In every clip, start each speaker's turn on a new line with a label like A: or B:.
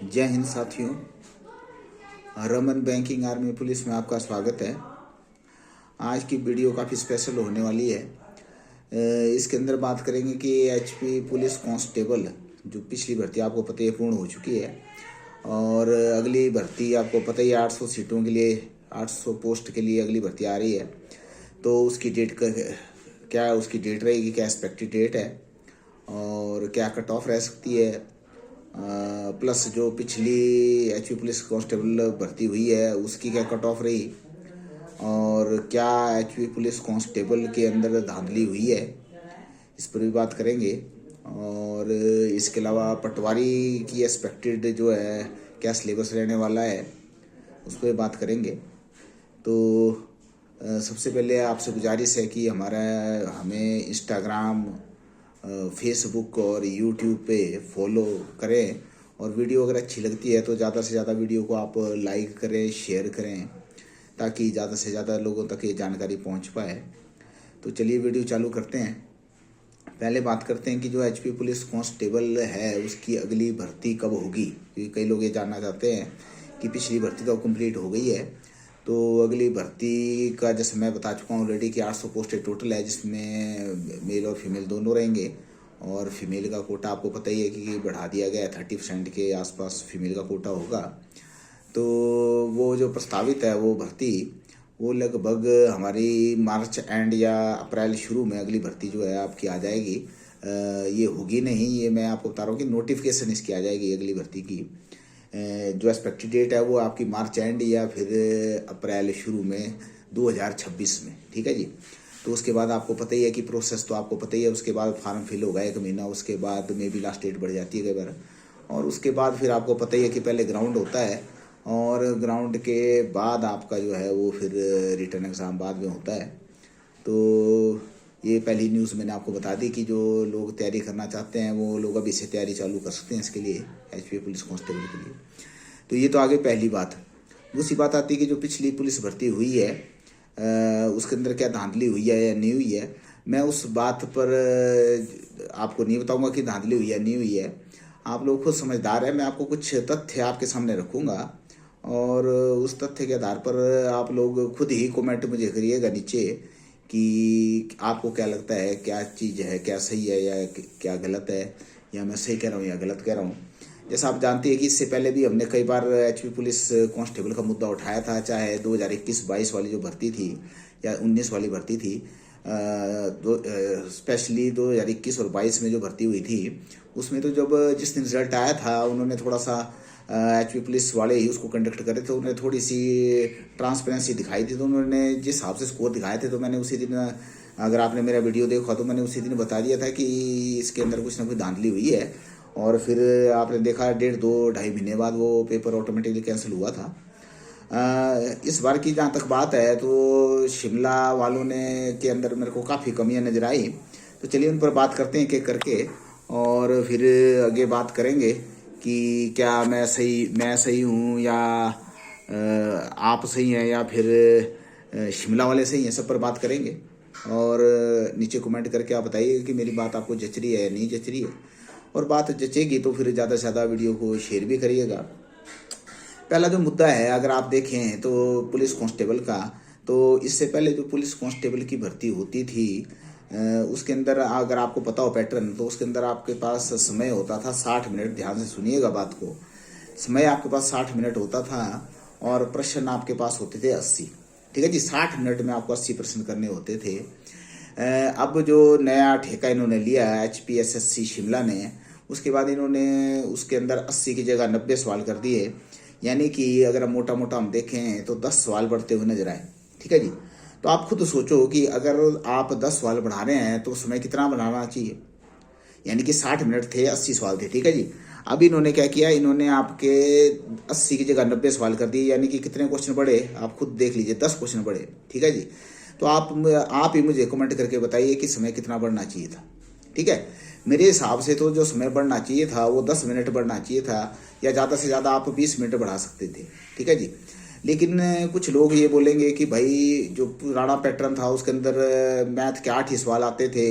A: जय हिंद साथियों। Raman banking army police में आपका स्वागत है। आज की वीडियो काफ़ी स्पेशल होने वाली है। इसके अंदर बात करेंगे कि एचपी पुलिस कांस्टेबल जो पिछली भर्ती आपको पता है पूर्ण हो चुकी है और अगली भर्ती आपको पता ही 800 सीटों के लिए 800 पोस्ट के लिए अगली भर्ती आ रही है। तो उसकी डेट क्या उसकी डेट रहेगी, क्या एक्सपेक्टेड डेट है और क्या कट ऑफ रह सकती है, प्लस जो पिछली एचपी पुलिस कांस्टेबल भर्ती हुई है उसकी क्या कट ऑफ रही और क्या एचपी पुलिस कांस्टेबल के अंदर धांधली हुई है, इस पर भी बात करेंगे। और इसके अलावा पटवारी की एक्सपेक्टेड जो है क्या सिलेबस रहने वाला है उस पर बात करेंगे। तो सबसे पहले आपसे गुजारिश है कि हमें इंस्टाग्राम, फेसबुक और यूट्यूब पे फॉलो करें और वीडियो अगर अच्छी लगती है तो ज़्यादा से ज़्यादा वीडियो को आप लाइक करें, शेयर करें ताकि ज़्यादा से ज़्यादा लोगों तक ये जानकारी पहुंच पाए। तो चलिए वीडियो चालू करते हैं। पहले बात करते हैं कि जो एचपी पुलिस कांस्टेबल है उसकी अगली भर्ती कब होगी, क्योंकि कई लोग ये जानना चाहते हैं कि पिछली भर्ती तो कंप्लीट हो गई है तो अगली भर्ती का जैसे मैं बता चुका हूँ ऑलरेडी कि 800 पोस्टें टोटल है जिसमें मेल और फीमेल दोनों रहेंगे और फीमेल का कोटा आपको पता ही है कि बढ़ा दिया गया है, 30% के आसपास फीमेल का कोटा होगा। तो वो जो प्रस्तावित है वो भर्ती वो लगभग हमारी मार्च एंड या अप्रैल शुरू में अगली भर्ती जो है आपकी आ जाएगी। ये होगी नहीं, ये मैं आपको बता रहा हूँ कि नोटिफिकेशन इसकी आ जाएगी अगली भर्ती की। जो एक्सपेक्टेड डेट है वो आपकी मार्च एंड या फिर अप्रैल शुरू में 2026 में, ठीक है जी। तो उसके बाद आपको पता ही है कि प्रोसेस तो आपको पता ही है, उसके बाद फार्म फिल होगा 1 महीना, उसके बाद में भी लास्ट डेट बढ़ जाती है कई बार और उसके बाद फिर आपको पता ही है कि पहले ग्राउंड होता है और ग्राउंड के बाद आपका जो है वो फिर रिटर्न एग्ज़ाम बाद में होता है। तो ये पहली न्यूज़ मैंने आपको बता दी कि जो लोग तैयारी करना चाहते हैं वो लोग अभी से तैयारी चालू कर सकते हैं इसके लिए, एचपी पुलिस कांस्टेबल के लिए। तो ये तो आगे पहली बात। दूसरी बात आती है कि जो पिछली पुलिस भर्ती हुई है उसके अंदर क्या धांधली हुई है या नहीं हुई है। मैं उस बात पर आपको नहीं बताऊंगा कि धांधली हुई है नहीं हुई है, आप लोग खुद समझदार है। मैं आपको कुछ तथ्य आपके सामने रखूंगा और उस तथ्य के आधार पर आप लोग खुद ही कमेंट मुझे करिएगा नीचे कि आपको क्या लगता है, क्या चीज़ है, क्या सही है या क्या गलत है, या मैं सही कह रहा हूँ या गलत कह रहा हूँ। जैसा आप जानते हैं कि इससे पहले भी हमने कई बार एचपी पुलिस कांस्टेबल का मुद्दा उठाया था, चाहे 2021-22 वाली जो भर्ती थी या 19 वाली भर्ती थी, स्पेशली 2021 और 22 में जो भर्ती हुई थी उसमें तो जब जिस दिन रिजल्ट आया था उन्होंने थोड़ा सा एचपी पुलिस वाले ही उसको कंडक्ट करे थे, उन्होंने थोड़ी सी ट्रांसपेरेंसी दिखाई थी। तो उन्होंने जिस हिसाब से स्कोर दिखाए थे तो मैंने उसी दिन, अगर आपने मेरा वीडियो देखा तो मैंने उसी दिन बता दिया था कि इसके अंदर कुछ ना कुछ धांधली हुई है और फिर आपने देखा 1.5-2-2.5 महीने बाद वो पेपर ऑटोमेटिकली कैंसिल हुआ था। इस बार की जहाँ तक बात है तो शिमला वालों ने के अंदर मेरे को काफ़ी कमियां नजर आई। तो चलिए उन पर बात करते हैं एक करके और फिर आगे बात करेंगे कि क्या मैं सही हूँ या आप सही हैं या फिर शिमला वाले सही हैं, सब पर बात करेंगे। और नीचे कमेंट करके आप बताइए कि मेरी बात आपको जच रही है या नहीं जच रही है, और बात जचेगी तो फिर ज़्यादा से ज़्यादा वीडियो को शेयर भी करिएगा। पहला जो मुद्दा है अगर आप देखें तो पुलिस कांस्टेबल का, तो इससे पहले जो पुलिस कांस्टेबल की भर्ती होती थी उसके अंदर अगर आपको पता हो पैटर्न, तो उसके अंदर आपके पास समय होता था 60 मिनट। ध्यान से सुनिएगा बात को, समय आपके पास 60 मिनट होता था और प्रश्न आपके पास होते थे 80, ठीक है जी। 60 मिनट में आपको 80 प्रश्न करने होते थे। अब जो नया ठेका इन्होंने लिया HPSSC शिमला ने, उसके बाद इन्होंने उसके अंदर 80 की जगह 90 सवाल कर दिए, यानी कि अगर मोटा मोटा हम देखें तो 10 सवाल बढ़ते हुए नजर आए, ठीक है जी। तो आप खुद सोचो कि अगर आप 10 सवाल बढ़ा रहे हैं तो समय कितना बढ़ाना चाहिए, यानी कि 60 मिनट थे 80 सवाल थे, ठीक है जी। अब इन्होंने क्या किया, इन्होंने आपके 80 की जगह 90 सवाल कर दिए, यानी कि कितने क्वेश्चन बढ़े आप खुद देख लीजिए, 10 क्वेश्चन बढ़े, ठीक है जी। तो आप ही मुझे कमेंट करके बताइए कि समय कितना बढ़ना चाहिए था, ठीक है। मेरे हिसाब से तो जो समय बढ़ना चाहिए था वो 10 मिनट बढ़ना चाहिए था, या ज़्यादा से ज़्यादा आप 20 मिनट बढ़ा सकते थे, ठीक है जी। लेकिन कुछ लोग ये बोलेंगे कि भाई जो पुराना पैटर्न था उसके अंदर मैथ के 8 ही सवाल आते थे,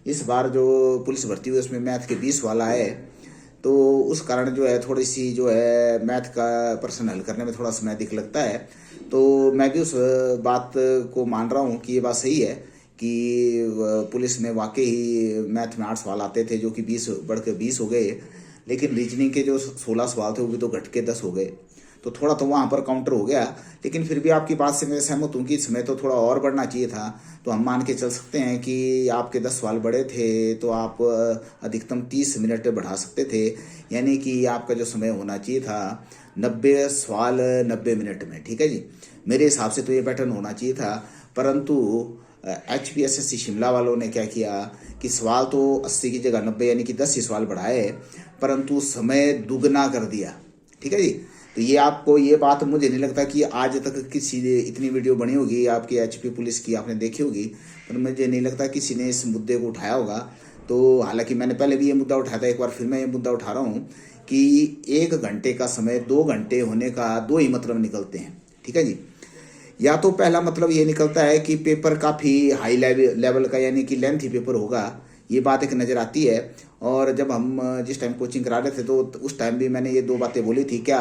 A: इस बार जो पुलिस भर्ती हुई उसमें मैथ के 20 सवाल आए। तो उस कारण जो है थोड़ी सी जो है मैथ का प्रश्न हल करने में थोड़ा समय अधिक लगता है। तो मैं भी उस बात को मान रहा हूँ कि ये बात सही है कि पुलिस में वाकई ही मैथ में 8 सवाल आते थे जो कि 20 बढ़ के 20 हो गए, लेकिन रीजनिंग के जो 16 सवाल थे वो भी तो घट के 10 हो गए। तो थोड़ा तो वहाँ पर काउंटर हो गया, लेकिन फिर भी आपकी बात से मैं सहमत हूँ कि इसमें तो थोड़ा और बढ़ना चाहिए था। तो हम मान के चल सकते हैं कि आपके 10 सवाल बढ़े थे तो आप अधिकतम 30 मिनट बढ़ा सकते थे, यानी कि आपका जो समय होना चाहिए था 90 सवाल 90 मिनट में। ठीक है जी, मेरे हिसाब से तो ये पैटर्न होना चाहिए था। परंतु HPSSC शिमला वालों ने क्या किया कि सवाल तो 80 की जगह 90 यानी कि 10 ही सवाल बढ़ाए, परंतु समय दुगना कर दिया। ठीक है जी, तो ये आपको ये बात मुझे नहीं लगता कि आज तक किसी ने इतनी वीडियो बनी होगी आपकी HP पुलिस की, आपने देखी होगी, पर मुझे नहीं लगता किसी ने इस मुद्दे को उठाया होगा। तो हालांकि मैंने पहले भी ये मुद्दा उठाया था, एक बार फिर मैं ये मुद्दा उठा रहा हूँ कि 1 घंटे का समय 2 घंटे होने का 2 ही मतलब निकलते हैं। ठीक है जी, या तो पहला मतलब ये निकलता है कि पेपर काफ़ी हाई लेवल का यानी कि लेंथी पेपर होगा, ये बात एक नज़र आती है। और जब हम जिस टाइम कोचिंग करा रहे थे तो उस टाइम भी मैंने ये 2 बातें बोली थी क्या,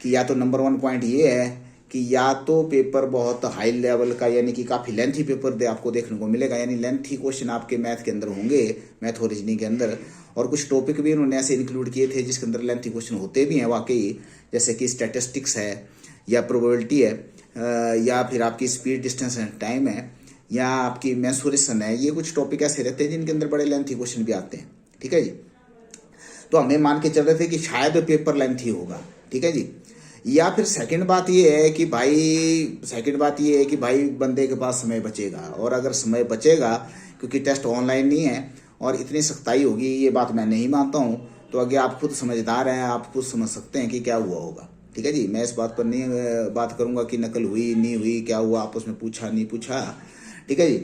A: कि या तो नंबर 1 पॉइंट ये है कि या तो पेपर बहुत हाई लेवल का यानी कि काफ़ी लेंथी पेपर आपको देखने को मिलेगा, यानी लेंथी क्वेश्चन आपके मैथ के अंदर होंगे, मैथ और रीजनिंग के अंदर। और कुछ टॉपिक भी उन्होंने ऐसे इंक्लूड किए थे जिसके अंदर लेंथी क्वेश्चन होते भी हैं वाकई, जैसे कि स्टैटिस्टिक्स है या प्रोबेबिलिटी है, या फिर आपकी स्पीड डिस्टेंस एंड टाइम है, या आपकी मेंसुरेशन है। ये कुछ टॉपिक ऐसे रहते हैं जिनके अंदर बड़े लेंथी क्वेश्चन भी आते हैं। ठीक है जी, तो हमें मान के चल रहे थे कि शायद पेपर लेंथी होगा। ठीक है जी, या फिर सेकंड बात ये है कि भाई बंदे के पास समय बचेगा, और अगर समय बचेगा क्योंकि टेस्ट ऑनलाइन नहीं है और इतनी सख्ताई होगी, ये बात मैं नहीं मानता हूँ। तो आगे आप खुद समझदार हैं, आप खुद समझ सकते हैं कि क्या हुआ होगा। ठीक है जी, मैं इस बात पर नहीं बात करूंगा कि नकल हुई नहीं हुई, क्या हुआ आपस में पूछा नहीं पूछा। ठीक है जी,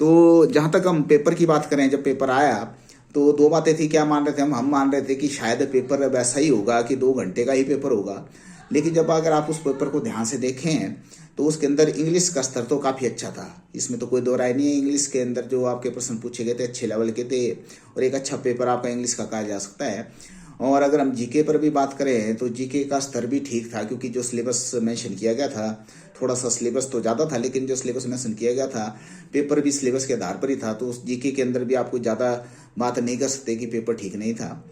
A: तो जहाँ तक हम पेपर की बात करें, जब पेपर आया तो 2 बातें थी। क्या मान रहे थे हम मान रहे थे कि शायद पेपर वैसा ही होगा कि 2 घंटे का ही पेपर होगा, लेकिन जब अगर आप उस पेपर को ध्यान से देखें तो उसके अंदर इंग्लिश का स्तर तो काफ़ी अच्छा था, इसमें तो कोई दो राय नहीं है। इंग्लिश के अंदर जो आपके प्रश्न पूछे गए थे अच्छे लेवल के थे, और एक अच्छा पेपर आपका इंग्लिश का कहा जा सकता है। और अगर हम जीके पर भी बात करें तो जीके का स्तर भी ठीक था, क्योंकि जो सिलेबस मेंशन किया गया था, थोड़ा सा सिलेबस तो ज़्यादा था, लेकिन जो सिलेबस मेंशन किया गया था पेपर भी सिलेबस के आधार पर ही था। तो उस जीके के अंदर भी आपको ज़्यादा बात नहीं कर सकते कि पेपर ठीक नहीं था।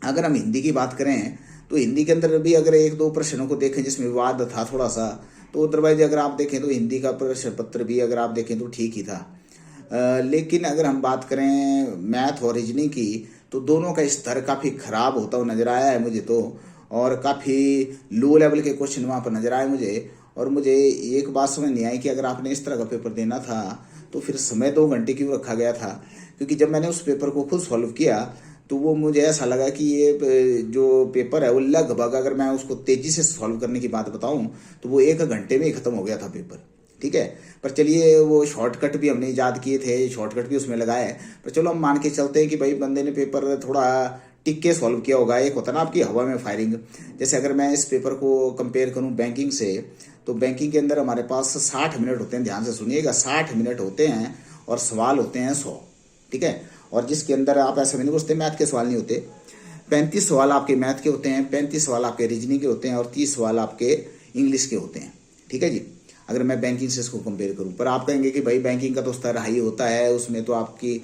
A: अगर हम हिंदी की बात करें तो हिंदी के अंदर भी अगर 1-2 प्रश्नों को देखें जिसमें विवाद था थोड़ा सा, तो अदरवाइज अगर आप देखें तो हिंदी का प्रश्न पत्र भी अगर आप देखें तो ठीक ही था। लेकिन अगर हम बात करें मैथ और रीजनिंग की तो दोनों का स्तर काफ़ी खराब होता हुआ नजर आया है मुझे तो, और काफ़ी लो लेवल के क्वेश्चन वहाँ पर नजर आए मुझे। और मुझे एक बात समझ नहीं आई कि अगर आपने इस तरह का पेपर देना था तो फिर समय 2 घंटे क्यों रखा गया था, क्योंकि जब मैंने उस पेपर को खुद सॉल्व किया तो वो मुझे ऐसा लगा कि ये जो पेपर है वो लगभग, अगर मैं उसको तेजी से सॉल्व करने की बात बताऊं तो वो 1 घंटे में ही खत्म हो गया था पेपर। ठीक है, पर चलिए वो शॉर्टकट भी हमने ईजाद किए थे, शॉर्टकट भी उसमें लगाए, पर चलो हम मान के चलते हैं कि भाई बंदे ने पेपर थोड़ा टिक के सॉल्व किया होगा। एक होता ना आपकी हवा में फायरिंग, जैसे अगर मैं इस पेपर को कंपेयर करूं बैंकिंग से, तो बैंकिंग के अंदर हमारे पास 60 मिनट होते हैं, ध्यान से सुनिएगा, 60 मिनट होते हैं और सवाल होते हैं 100। ठीक है, और जिसके अंदर आप ऐसा भी नहीं पूछते मैथ के सवाल नहीं होते, 35 सवाल आपके मैथ के होते हैं, 35 सवाल आपके रीजनिंग के होते हैं, और 30 सवाल आपके इंग्लिश के होते हैं। ठीक है जी, अगर मैं बैंकिंग से इसको कंपेयर करूं। पर आप कहेंगे कि भाई बैंकिंग का तो स्तर हाई होता है, उसमें तो आपकी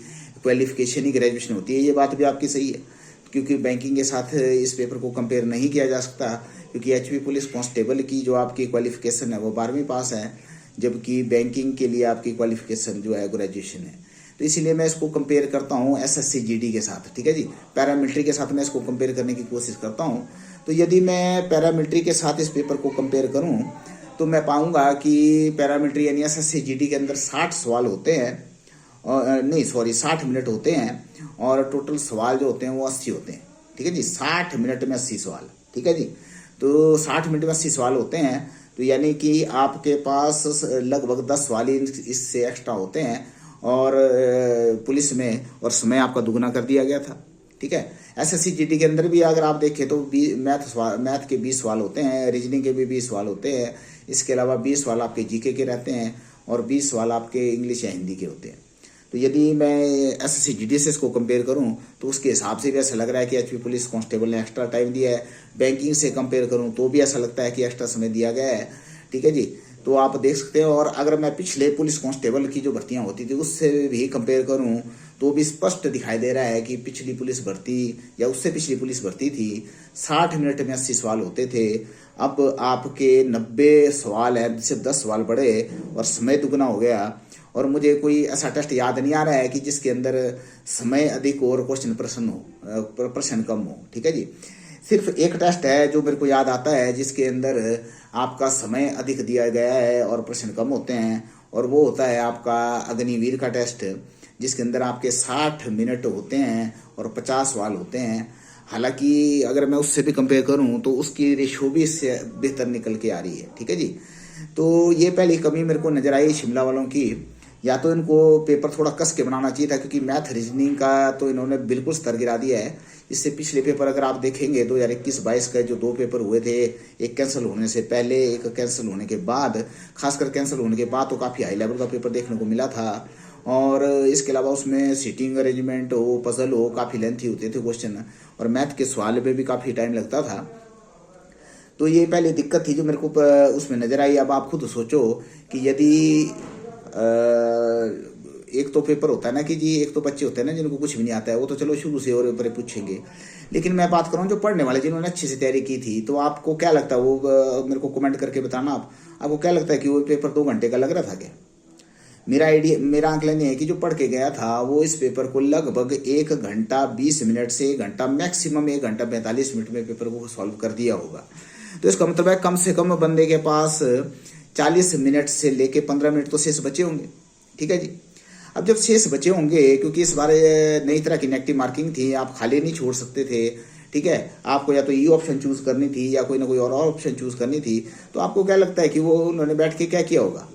A: क्वालिफिकेशन ही ग्रेजुएशन होती है। ये बात भी आपकी सही है, क्योंकि बैंकिंग के साथ इस पेपर को कंपेयर नहीं किया जा सकता, क्योंकि HP पुलिस कांस्टेबल की जो आपकी क्वालिफिकेशन है वो 12वीं पास है, जबकि बैंकिंग के लिए आपकी क्वालिफिकेशन जो है ग्रेजुएशन है। तो इसीलिए मैं इसको कंपेयर करता हूँ SSC GD के साथ। ठीक है जी, पैरामिलिट्री के साथ मैं इसको कंपेयर करने की कोशिश करता हूँ। तो यदि मैं पैरामिलिट्री के साथ इस पेपर को कंपेयर करूँ तो मैं पाऊंगा कि पैरामिलिट्री यानी SSC GD के अंदर 60 सवाल होते हैं, और नहीं सॉरी 60 मिनट होते हैं, और टोटल सवाल जो होते हैं वो 80 होते हैं। ठीक है जी, 60 मिनट में 80 सवाल। ठीक है जी, तो 60 मिनट में 80 सवाल होते हैं, तो यानी कि आपके पास लगभग 10 सवाल इससे एक्स्ट्रा होते हैं, और पुलिस में और समय आपका दुगना कर दिया गया था। ठीक है, SSC GD के अंदर भी अगर आप देखें तो मैथ के 20 सवाल होते हैं, रीजनिंग के भी 20 सवाल होते हैं, इसके अलावा 20 सवाल आपके GK के रहते हैं, और 20 सवाल आपके इंग्लिश या हिंदी के होते हैं। तो यदि मैं एसएससी जीडीएस को कंपेयर करूं तो उसके हिसाब से भी ऐसा लग रहा है कि एचपी पुलिस कांस्टेबल ने एक्स्ट्रा टाइम दिया है। बैंकिंग से कंपेयर करूं तो भी ऐसा लगता है कि एक्स्ट्रा समय दिया गया है। ठीक है जी, तो आप देख सकते हैं। और अगर मैं पिछले पुलिस कांस्टेबल की जो भर्तियां होती थी उससे भी कंपेयर करूं तो भी स्पष्ट दिखाई दे रहा है कि पिछली पुलिस भर्ती या उससे पिछली पुलिस भर्ती थी 60 मिनट में 80 सवाल होते थे। अब आपके 90 सवाल है, सिर्फ 10 सवाल बढ़े और समय दुगना हो गया। और मुझे कोई ऐसा टेस्ट याद नहीं आ रहा है कि जिसके अंदर समय अधिक और क्वेश्चन प्रश्न कम हो। ठीक है जी, सिर्फ एक टेस्ट है जो मेरे को याद आता है जिसके अंदर आपका समय अधिक दिया गया है और प्रश्न कम होते हैं, और वो होता है आपका अग्निवीर का टेस्ट, जिसके अंदर आपके 60 मिनट होते हैं और 50 सवाल होते हैं। हालांकि अगर मैं उससे भी कंपेयर करूं तो उसकी रेशो भी इससे बेहतर निकल के आ रही है। ठीक है जी, तो ये पहली कमी मेरे को नजर आई शिमला वालों की। या तो इनको पेपर थोड़ा कस के बनाना चाहिए था, क्योंकि मैथ रीजनिंग का तो इन्होंने बिल्कुल स्तर गिरा दिया है। इससे पिछले पेपर अगर आप देखेंगे 2021-22 का जो 2 पेपर हुए थे, एक कैंसिल होने से पहले, एक कैंसिल होने के बाद, खासकर कैंसिल होने के बाद तो काफ़ी हाई लेवल का पेपर देखने को मिला था। और इसके अलावा उसमें सीटिंग अरेंजमेंट हो, पजल हो, काफ़ी लेंथी होते थे क्वेश्चन, और मैथ के सवाल में भी काफ़ी टाइम लगता था। तो ये पहले दिक्कत थी जो मेरे को उसमें नजर आई। अब आप खुद सोचो कि यदि एक तो पेपर होता है ना कि जी, एक तो बच्चे होते हैं ना जिनको कुछ भी नहीं आता है, वो तो चलो शुरू से और ऊपर पूछेंगे। लेकिन मैं बात कर रहा हूँ जो पढ़ने वाले, जिन्होंने अच्छे से तैयारी की थी, तो आपको क्या लगता है, वो मेरे को कमेंट करके बताना। आपको क्या लगता है कि वो पेपर 2 घंटे का लग रहा था क्या? मेरा आंकलन ये है कि जो पढ़ के गया था वो इस पेपर को लगभग 1 घंटा 20 मिनट से 1 घंटा, मैक्सिमम 1 घंटा 45 मिनट में पेपर को सॉल्व कर दिया होगा। तो इसका मतलब है कम से कम बंदे के पास 40 मिनट से लेके 15 मिनट तो शेष बचे होंगे। ठीक है जी, अब जब शेष बचे होंगे, क्योंकि इस बार नई तरह की नेगेटिव मार्किंग थी, आप खाली नहीं छोड़ सकते थे। ठीक है, आपको या तो ई ऑप्शन चूज करनी थी या कोई ना कोई और ऑप्शन चूज करनी थी। तो आपको क्या लगता है कि वो उन्होंने बैठ के क्या किया होगा?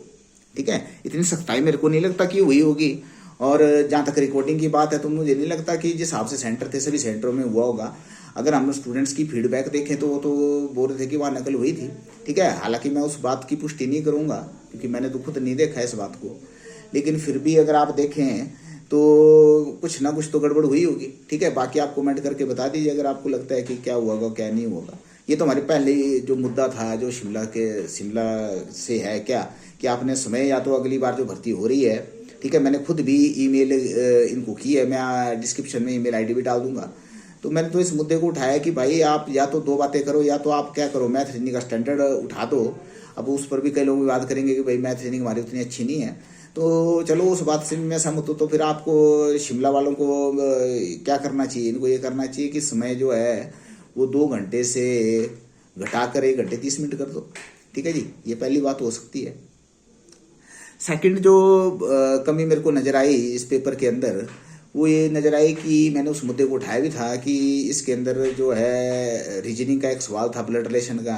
A: ठीक है, इतनी सख्ताई मेरे को नहीं लगता कि हुई होगी। और जहाँ तक रिकॉर्डिंग की बात है तो मुझे नहीं लगता कि जिस हिसाब से सेंटर थे सभी सेंटरों में हुआ होगा। अगर हम स्टूडेंट्स की फीडबैक देखें तो वो तो बोल रहे थे कि वहाँ नकल हुई थी। ठीक है, हालांकि मैं उस बात की पुष्टि नहीं करूँगा क्योंकि मैंने तो खुद नहीं देखा इस बात को, लेकिन फिर भी अगर आप देखें तो कुछ ना कुछ तो गड़बड़ हुई होगी। ठीक है, बाकी आप कमेंट करके बता दीजिए अगर आपको लगता है कि क्या हुआ होगा क्या नहीं होगा। ये तो हमारे पहले जो मुद्दा था जो शिमला से है क्या कि आपने समय, या तो अगली बार जो भर्ती हो रही है, ठीक है, मैंने खुद भी ईमेल इनको की है, मैं डिस्क्रिप्शन में ईमेल आईडी भी डाल दूंगा। तो मैंने तो इस मुद्दे को उठाया कि भाई आप या तो 2 बातें करो, या तो आप क्या करो, मैथ रीजनिंग का स्टैंडर्ड उठा दो। अब उस पर भी कई लोग विवाद करेंगे कि भाई मैथ रीजनिंग हमारी उतनी अच्छी नहीं है। तो चलो उस बात से मैं सहमत हूँ। तो फिर आपको शिमला वालों को क्या करना चाहिए? इनको ये करना चाहिए कि समय जो है वो 2 घंटे से घटाकर 1 घंटे 30 मिनट कर दो। ठीक है जी, ये पहली बात हो सकती है। सेकंड जो कमी मेरे को नजर आई इस पेपर के अंदर, वो ये नजर आई कि मैंने उस मुद्दे को उठाया भी था कि इसके अंदर जो है रीजनिंग का एक सवाल था ब्लड रिलेशन का,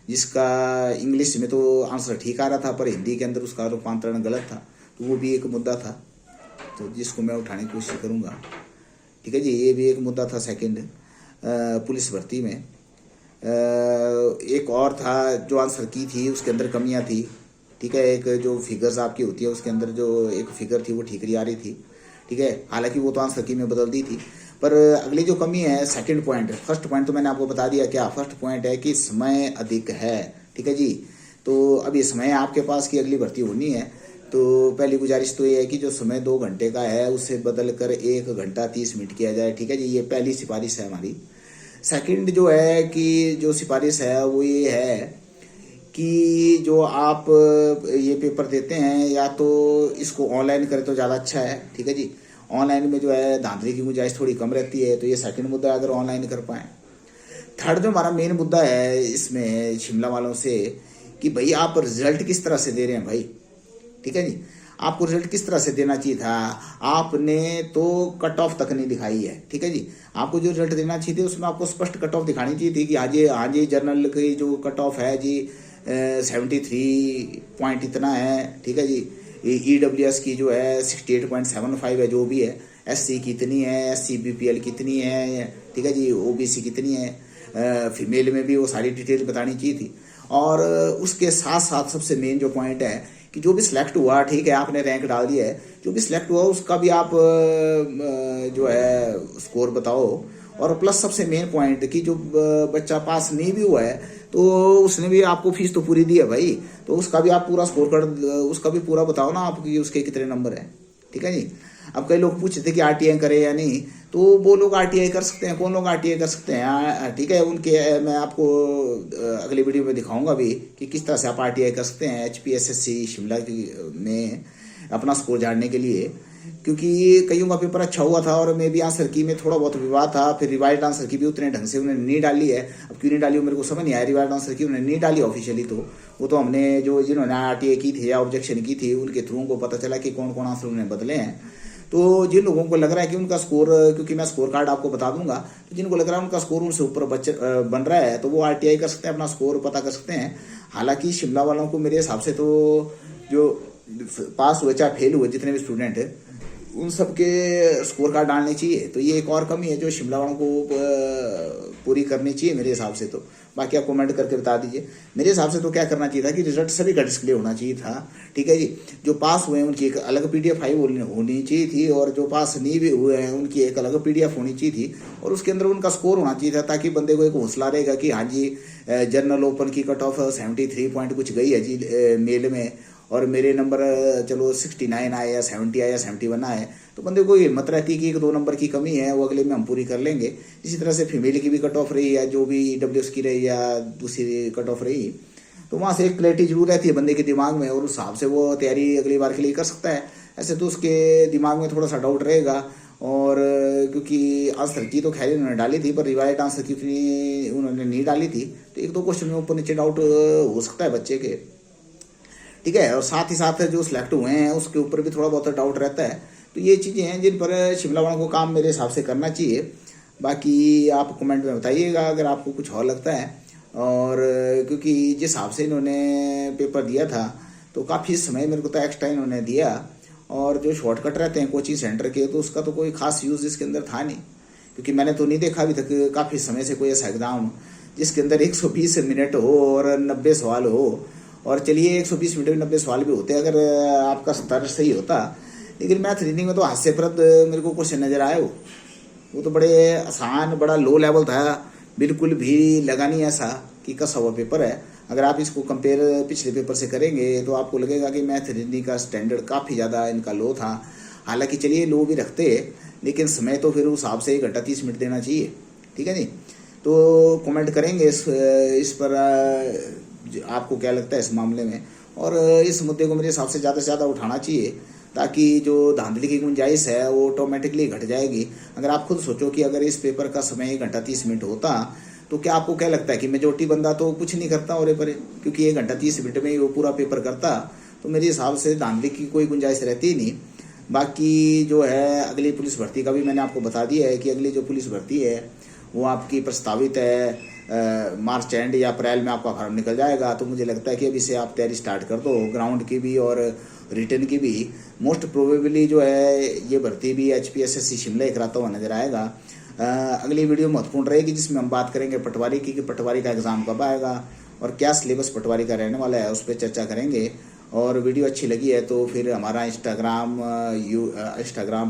A: जिसका इंग्लिश में तो आंसर ठीक आ रहा था पर हिंदी के अंदर उसका रूपांतरण गलत था। तो वो भी एक मुद्दा था, तो जिसको मैं उठाने की कोशिश करूँगा। ठीक है जी, ये भी एक मुद्दा था सेकंड पुलिस भर्ती में। एक और था जो आंसर की थी उसके अंदर कमियां थी। ठीक है, एक जो फिगर्स आपकी होती है उसके अंदर जो एक फिगर थी वो ठीक नहीं आ रही थी। ठीक है, हालांकि वो तो आंसर की में बदल दी थी। पर अगली जो कमी है सेकंड पॉइंट, फर्स्ट पॉइंट तो मैंने आपको बता दिया क्या। फर्स्ट पॉइंट है कि समय अधिक है। ठीक है जी, तो अब ये समय आपके पास की अगली भर्ती होनी है, तो पहली गुजारिश तो ये है कि जो समय 2 घंटे का है उसे बदल कर 1 घंटा 30 मिनट किया जाए। ठीक है जी, ये पहली सिफारिश है हमारी। सेकंड जो है कि जो सिफारिश है वो ये है कि जो आप ये पेपर देते हैं या तो इसको ऑनलाइन करें तो ज़्यादा अच्छा है। ठीक है जी, ऑनलाइन में जो है धांधली की गुंजाइश थोड़ी कम रहती है, तो ये सेकंड मुद्दा है अगर ऑनलाइन कर पाएँ। थर्ड जो हमारा मेन मुद्दा है इसमें शिमला वालों से कि भाई आप रिजल्ट किस तरह से दे रहे हैं भाई। ठीक है जी, आपको रिजल्ट किस तरह से देना चाहिए था? आपने तो कट ऑफ तक नहीं दिखाई है। ठीक है जी, आपको जो रिजल्ट देना चाहिए थे उसमें आपको स्पष्ट कट ऑफ दिखानी चाहिए थी कि हाँ जी जर्नल की जो कट ऑफ है जी 73 पॉइंट इतना है। ठीक है जी, EWS की जो है 68.75 है, जो भी है, SC कितनी है, SC BPL कितनी है, ठीक है जी, OBC कितनी है, फीमेल में भी वो सारी डिटेल बतानी चाहिए थी। और उसके साथ साथ सबसे मेन जो पॉइंट है कि जो भी सिलेक्ट हुआ, ठीक है आपने रैंक डाल दिया है, जो भी सिलेक्ट हुआ उसका भी आप जो है स्कोर बताओ। और प्लस सबसे मेन पॉइंट कि जो बच्चा पास नहीं भी हुआ है तो उसने भी आपको फीस तो पूरी दी है भाई, तो उसका भी आप पूरा स्कोर कार्ड उसका भी पूरा बताओ ना आप कि उसके कितने नंबर है। ठीक है जी। अब कई लोग पूछते थे कि आरटीआई करे या नहीं, तो वो लोग आरटीआई कर सकते हैं। कौन लोग आरटीआई कर सकते हैं? ठीक है, उनके मैं आपको अगली वीडियो में दिखाऊंगा भी कि किस तरह से आप आरटीआई कर सकते हैं HPSSC शिमला में अपना स्कोर जानने के लिए। क्योंकि कईयों का पेपर अच्छा हुआ था और मे भी आंसर की में थोड़ा बहुत विवाद था, फिर रिवाइज आंसर की भी उतने ढंग से उन्होंने नहीं डाली है। अब क्यों नहीं डाली मेरे को समझ नहीं आया, रिवाइज आंसर की उन्होंने नहीं डाली ऑफिशियली, तो वो तो हमने जो जिन्होंने आरटीआई की थी या ऑब्जेक्शन की थी उनके थ्रू को पता चला कि कौन कौन आंसर उन्होंने बदले हैं। तो जिन लोगों को लग रहा है कि उनका स्कोर, क्योंकि मैं स्कोर कार्ड आपको बता दूंगा, तो जिनको लग रहा है उनका स्कोर उनसे ऊपर बन रहा है तो वो आरटीआई कर सकते हैं, अपना स्कोर पता कर सकते हैं। हालांकि शिमला वालों को मेरे हिसाब से तो जो पास हुए चाहे फेल हुए जितने भी स्टूडेंट है उन सबके स्कोर कार्ड डालने चाहिए। तो ये एक और कमी है जो शिमला वालों को पूरी करनी चाहिए मेरे हिसाब से। तो बाकी आप कमेंट करके बता दीजिए। मेरे हिसाब से तो क्या करना चाहिए था कि रिजल्ट सभी का डिस्प्ले होना चाहिए था। ठीक है जी। जो पास हुए हैं उनकी एक अलग PDF फाइल होनी चाहिए थी, और जो पास नहीं भी हुए हैं उनकी एक अलग PDF होनी चाहिए थी, और उसके अंदर उनका स्कोर होना चाहिए था, ताकि बंदे को एक हौसला रहेगा कि हाँ जी जनरल ओपन की कट ऑफ 73 पॉइंट कुछ गई है जी मेल में, और मेरे नंबर चलो 69 आए या 70 आए या 71 आए, तो बंदे को हिम्मत रहती है कि 1-2 नंबर की कमी है वो अगले में हम पूरी कर लेंगे। इसी तरह से फीमेल की भी कट ऑफ रही या जो भी EWS की रही या दूसरी कट ऑफ रही, तो वहाँ से एक क्लैरिटी जरूर रहती है बंदे के दिमाग में, और उस हिसाब से वो तैयारी अगली बार के लिए कर सकता है। ऐसे तो उसके दिमाग में थोड़ा सा डाउट रहेगा। और क्योंकि आंसर की तो खैर उन्होंने डाली थी, पर रिवाइज आंसर की उन्होंने नहीं डाली थी, तो 1-2 क्वेश्चन में ऊपर नीचे डाउट हो सकता है बच्चे के। ठीक है, और साथ ही साथ जो सिलेक्ट हुए हैं उसके ऊपर भी थोड़ा बहुत डाउट रहता है। तो ये चीज़ें हैं जिन पर शिमला वालों को काम मेरे हिसाब से करना चाहिए। बाकी आप कमेंट में बताइएगा अगर आपको कुछ और लगता है। और क्योंकि जिस हिसाब से इन्होंने पेपर दिया था तो काफ़ी समय मेरे को तो एक्स्ट्रा इन्होंने दिया, और जो शॉर्टकट रहते हैं कोचिंग सेंटर के तो उसका तो कोई खास यूज़ इसके अंदर था नहीं। क्योंकि मैंने तो नहीं देखा अभी तक काफ़ी समय से कोई ऐसा एग्ज़ाम जिसके अंदर 120 मिनट हो और 90 सवाल हो। और चलिए 120 मिनट में 90 सवाल भी होते अगर आपका स्तर सही होता, लेकिन मैथ रीजनिंग में तो हास्यप्रद मेरे को क्वेश्चन नजर आए। वो तो बड़े आसान, बड़ा लो लेवल था, बिल्कुल भी लगा नहीं ऐसा कि कसा हुआ पेपर है। अगर आप इसको कंपेयर पिछले पेपर से करेंगे तो आपको लगेगा कि मैथ रीजनिंग का स्टैंडर्ड काफ़ी ज़्यादा इनका लो था। हालांकि चलिए लो भी रखते, लेकिन समय तो फिर उस हिसाब से 1 घंटा 30 मिनट देना चाहिए। ठीक है जी। तो कमेंट करेंगे इस पर आपको क्या लगता है इस मामले में, और इस मुद्दे को मेरे हिसाब से ज़्यादा उठाना चाहिए, ताकि जो धांधली की गुंजाइश है वो ऑटोमेटिकली घट जाएगी। अगर आप खुद सोचो कि अगर इस पेपर का समय 1 घंटा 30 मिनट होता, तो क्या आपको क्या लगता है कि मेजोरिटी बंदा तो कुछ नहीं करता और पर, क्योंकि 1 घंटा 30 मिनट में ही वो पूरा पेपर करता, तो मेरे हिसाब से धांधली की कोई गुंजाइश रहती ही नहीं। बाकी जो है अगली पुलिस भर्ती का भी मैंने आपको बता दिया है कि अगली जो पुलिस भर्ती है वो आपकी प्रस्तावित है मार्च एंड या अप्रैल में आपका फॉर्म निकल जाएगा। तो मुझे लगता है कि अभी से आप तैयारी स्टार्ट कर दो, ग्राउंड की भी और रिटर्न की भी। मोस्ट प्रोबेबली जो है ये भर्ती भी HPSSC शिमला ही कराता हुआ नजर आएगा। अगली वीडियो महत्वपूर्ण रहेगी जिसमें हम बात करेंगे पटवारी की, कि पटवारी का एग्जाम कब आएगा और क्या सिलेबस पटवारी का रहने वाला है, उस पर चर्चा करेंगे। और वीडियो अच्छी लगी है तो फिर हमारा इंस्टाग्राम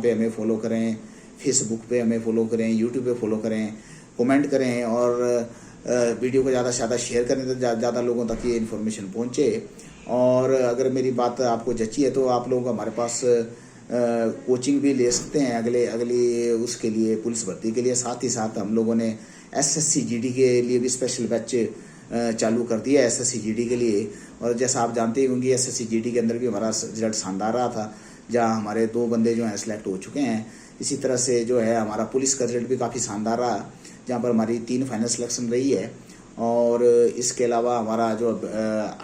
A: पे हमें फॉलो करें, फेसबुक पे हमें फॉलो करें, यूट्यूब पे फॉलो करें, कमेंट करें, और वीडियो को ज़्यादा से ज़्यादा शेयर करें तो ज़्यादा लोगों तक ये इन्फॉर्मेशन पहुँचे। और अगर मेरी बात आपको जची है तो आप लोग हमारे पास कोचिंग भी ले सकते हैं अगली उसके लिए, पुलिस भर्ती के लिए। साथ ही साथ हम लोगों ने SSC GD के लिए भी स्पेशल बैच चालू कर दिया है SSC GD के लिए। और जैसा आप जानते ही होंगे SSC GD के अंदर भी हमारा रिजल्ट शानदार रहा था, जहाँ हमारे 2 बंदे जो हैं सिलेक्ट हो चुके हैं। इसी तरह से जो है हमारा पुलिस का रिजल्ट भी काफ़ी शानदार रहा, जहाँ पर हमारी 3 फाइनल सिलेक्शन रही है। और इसके अलावा हमारा जो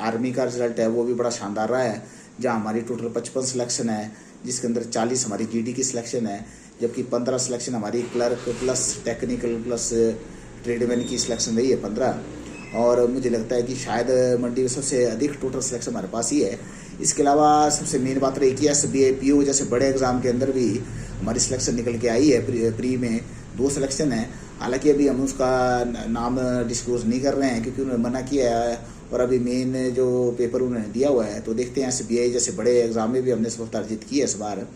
A: आर्मी का रिजल्ट है वो भी बड़ा शानदार रहा है, जहाँ हमारी टोटल 55 सिलेक्शन है, जिसके अंदर 40 हमारी GD की सिलेक्शन है, जबकि 15 सिलेक्शन हमारी clerk plus technical plus tradesman की सिलेक्शन रही है 15। और मुझे लगता है कि शायद मंडी में सबसे अधिक टोटल सिलेक्शन हमारे पास ही है। इसके अलावा सबसे मेन बात रही कि SBI PO जैसे बड़े एग्जाम के अंदर भी हमारी सिलेक्शन निकल के आई है। प्री में 2 सिलेक्शन है। हालांकि अभी हम उसका नाम डिस्क्लोज नहीं कर रहे हैं क्योंकि उन्होंने मना किया है, और अभी मेन जो पेपर उन्होंने दिया हुआ है तो देखते हैं। SBI जैसे बड़े एग्ज़ाम में भी हमने सफलता अर्जित की है इस बार।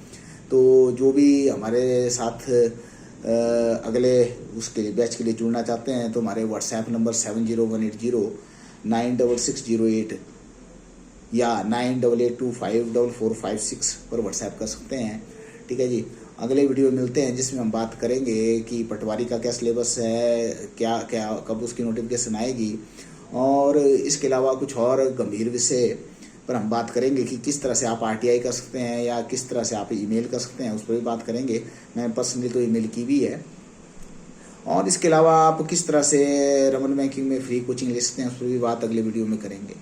A: तो जो भी हमारे साथ अगले उसके बैच के लिए जुड़ना चाहते हैं तो हमारे व्हाट्सएप नंबर 7018096608 या 9882544546 पर व्हाट्सएप कर सकते हैं। ठीक है जी। अगले वीडियो में मिलते हैं जिसमें हम बात करेंगे कि पटवारी का क्या सिलेबस है, क्या क्या कब उसकी नोटिफिकेशन आएगी, और इसके अलावा कुछ और गंभीर विषय पर हम बात करेंगे कि किस तरह से आप RTI कर सकते हैं या किस तरह से आप ईमेल कर सकते हैं, उस पर भी बात करेंगे। मैं पर्सनली तो ईमेल की भी है। और इसके अलावा आप किस तरह से रमन बैंकिंग में फ्री कोचिंग ले सकते हैं, उस पर भी बात अगले वीडियो में करेंगे।